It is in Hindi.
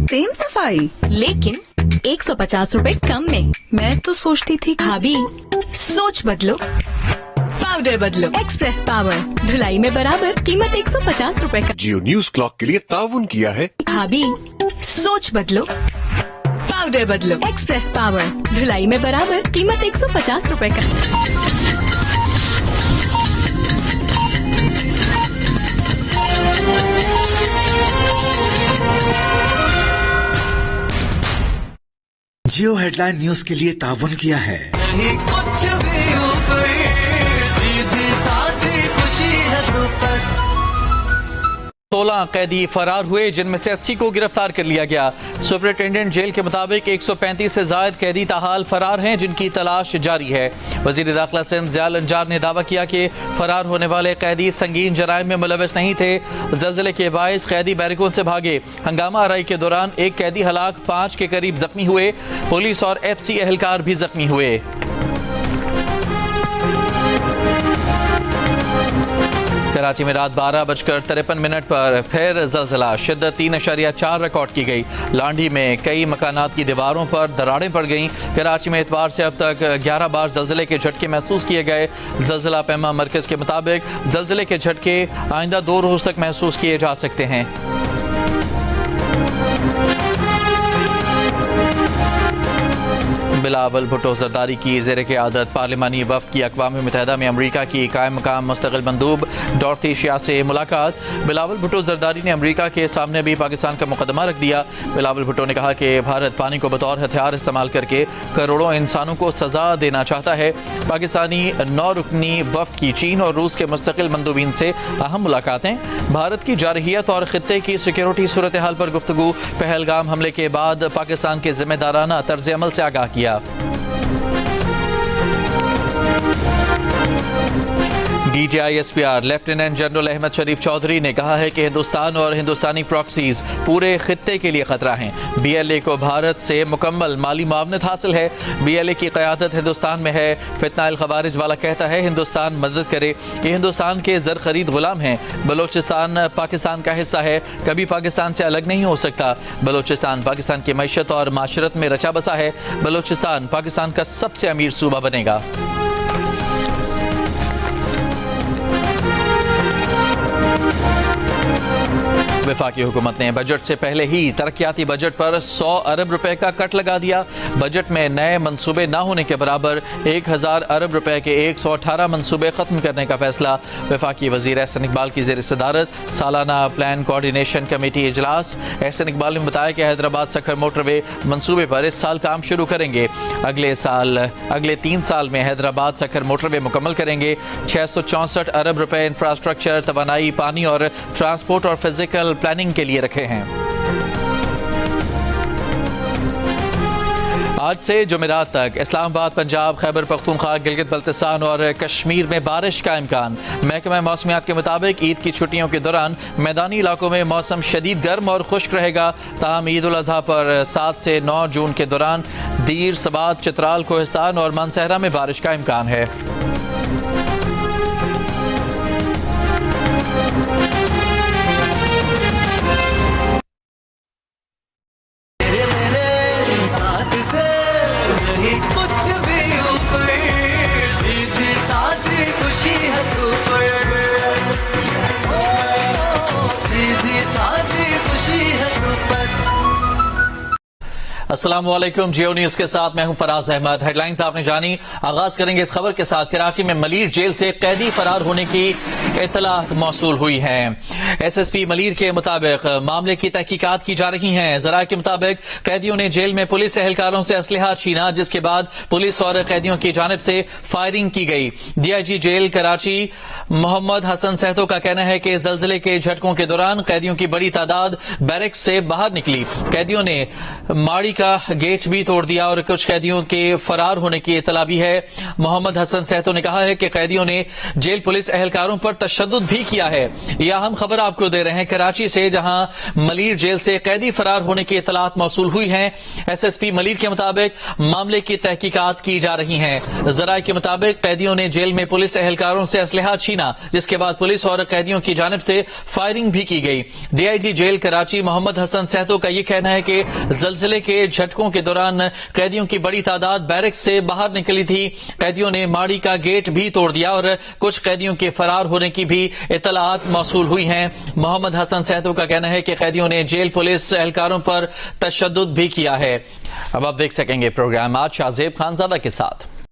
सेम सफाई लेकिन 150 रुपए कम में। मैं तो सोचती थी भाभी सोच बदलो, पाउडर बदलो। एक्सप्रेस पावर धुलाई में बराबर, कीमत 150 रुपए का। जियो न्यूज क्लॉक के लिए ताउन किया है। भाभी सोच बदलो, पाउडर बदलो। एक्सप्रेस पावर धुलाई में बराबर, कीमत 150 रुपए का। जियो हेडलाइन न्यूज के लिए ताउन किया है। नहीं कुछ भी ऊपर, सीधी सादी खुशी है सुपर। 16 कैदी फरार हुए, जिनमें से 80 को गिरफ्तार कर लिया गया। सुपरिटेंडेंट जेल के मुताबिक 135 से जायद कैदी ताहाल फरार हैं, जिनकी तलाश जारी है। वजीर दाखिला सिंध ज़ियाउल अंजार ने दावा किया कि फरार होने वाले कैदी संगीन जराइम में मुलविस नहीं थे। जल्जले के बायस कैदी बैरकों से भागे। हंगामा आराई के दौरान एक कैदी हलाक, 5 के करीब जख्मी हुए। पुलिस और FC एहलकार भी जख्मी हुए। कराची में रात 12:53 पर फिर जलजला, शिद्दत 3.4 रिकॉर्ड की गई। लांडी में कई मकानात की दीवारों पर दरारें पड़ गईं। कराची में इतवार से अब तक 11 बार जलजले के झटके महसूस किए गए। जलजला पैमा मरकज के मुताबिक जलजले के झटके आइंदा 2 रोज तक महसूस किए जा सकते हैं। बिलावल भुट्टो जरदारी की ज़ेर क़यादत पार्लिमानी वफ़द की अक़वाम मुत्तहिदा में अमरीका की कायम मकाम मुस्तक़िल मंदूब डॉरथी शिया से मुलाकात। बिलावल भुट्टो जरदारी ने अमरीका के सामने भी पाकिस्तान का मुकदमा रख दिया। बिलावल भुट्टो ने कहा कि भारत पानी को बतौर हथियार इस्तेमाल करके करोड़ों इंसानों को सज़ा देना चाहता है। पाकिस्तानी 9 रुकनी वफ़द की चीन और रूस के मुस्तक़िल मंदूबीन से अहम मुलाकातें। भारत की जारहियत और ख़ित्ते की सिक्योरिटी सूरत हाल पर गुफ्तगू। पहलगाम हमले के बाद पाकिस्तान के ज़िम्मेदाराना तर्ज अमल से आगाह किया। DGISPR लेफ्टिनेंट जनरल अहमद शरीफ चौधरी ने कहा है कि हिंदुस्तान और हिंदुस्तानी प्रॉक्सीज पूरे खित्ते के लिए खतरा हैं। BLA को भारत से मुकम्मल माली मुआवनत हासिल है। BLA की क़यादत हिंदुस्तान में है। फितना खवारिज वाला कहता है हिंदुस्तान मदद करे। ये हिंदुस्तान के ज़र खरीद गुलाम हैं। बलोचिस्तान पाकिस्तान का हिस्सा है, कभी पाकिस्तान से अलग नहीं हो सकता। बलोचिस्तान पाकिस्तान की मैशत और माशरत में रचा बसा है। बलोचिस्तान पाकिस्तान का सबसे अमीर सूबा बनेगा। वफाकी हुकूमत ने बजट से पहले ही तरक्याती बजट पर 100 अरब रुपए का कट लगा दिया। बजट में नए मंसूबे न होने के बराबर 1000 अरब रुपए के 118 मंसूबे खत्म करने का फैसला। वफाकी वजीर एहसन इकबाल की ज़ेर सदारत सालाना प्लान कोऑर्डिनेशन कमेटी इजलास। एहसन इकबाल ने बताया कि हैदराबाद सखर मोटरवे मंसूबे पर इस साल काम शुरू करेंगे। अगले 3 साल में हैदराबाद सखर मोटरवे मुकम्मल करेंगे। 664 अरब रुपए इंफ्रास्ट्रक्चर, तवानाई, पानी और ट्रांसपोर्ट और फिजिकल प्लानिंग के लिए रखे हैं। आज से जुमेरात तक इस्लामाबाद, पंजाब, खैबर पख्तूनख्वा, गिलगित बल्तिस्तान और कश्मीर में बारिश का इम्कान। महकमा मौसमियात के मुताबिक ईद की छुट्टियों के दौरान मैदानी इलाकों में मौसम शदीद गर्म और खुश्क रहेगा। ताहम ईद उल अज़हा पर 7 से 9 जून के दौरान दीर, सबात, चित्राल, कोहिस्तान और मानसहरा में बारिश का इम्कान है। अस्सलामुअलैकुम, जियो न्यूज के साथ मैं हूं फराज अहमद। हेडलाइंस आपने जानी। आगाज करेंगे इस खबर के साथ। कराची में मलीर जेल से कैदी फरार होने की इत्तला मौसूल हुई है। SSP मलीर के मुताबिक मामले की तहकीकात की जा रही हैं। जराये के मुताबिक कैदियों ने जेल में पुलिस एहलकारों से असलहा छीना, जिसके बाद पुलिस और कैदियों की जानिब से फायरिंग की गई। DIG जेल कराची मोहम्मद हसन सहतो का कहना है कि जल्जले के झटकों के दौरान कैदियों की बड़ी तादाद बैरक्स से बाहर निकली। कैदियों ने माड़ी का गेट भी तोड़ दिया और कुछ कैदियों के फरार होने की इतला भी है। मोहम्मद हसन सहतो ने कहा है कि कैदियों ने जेल पुलिस एहलकारों पर तशद्दुद भी किया है। यह अहम खबर आपको दे रहे हैं कराची से, जहां मलीर जेल से कैदी फरार होने की इतलात मौसूल हुई हैं। एसएसपी मलीर के मुताबिक मामले की तहकीकात की जा रही हैं। जराये के मुताबिक कैदियों ने जेल में पुलिस एहलकारों से असलहा छीना, जिसके बाद पुलिस और कैदियों की जानिब से फायरिंग भी की गई। डीआईजी जेल कराची मोहम्मद हसन सहतो का यह कहना है कि जलजिले के झटकों के दौरान कैदियों की बड़ी तादाद बैरक्स से बाहर निकली थी। कैदियों ने माड़ी का गेट भी तोड़ दिया और कुछ कैदियों के फरार होने की भी इतलात मौसूल हुई हैं। मोहम्मद हसन सहतो का कहना है कि कैदियों ने जेल पुलिस एहलकारों पर तशद्दुद भी किया है। अब आप देख सकेंगे प्रोग्राम आज शाहजेब खानजादा के साथ।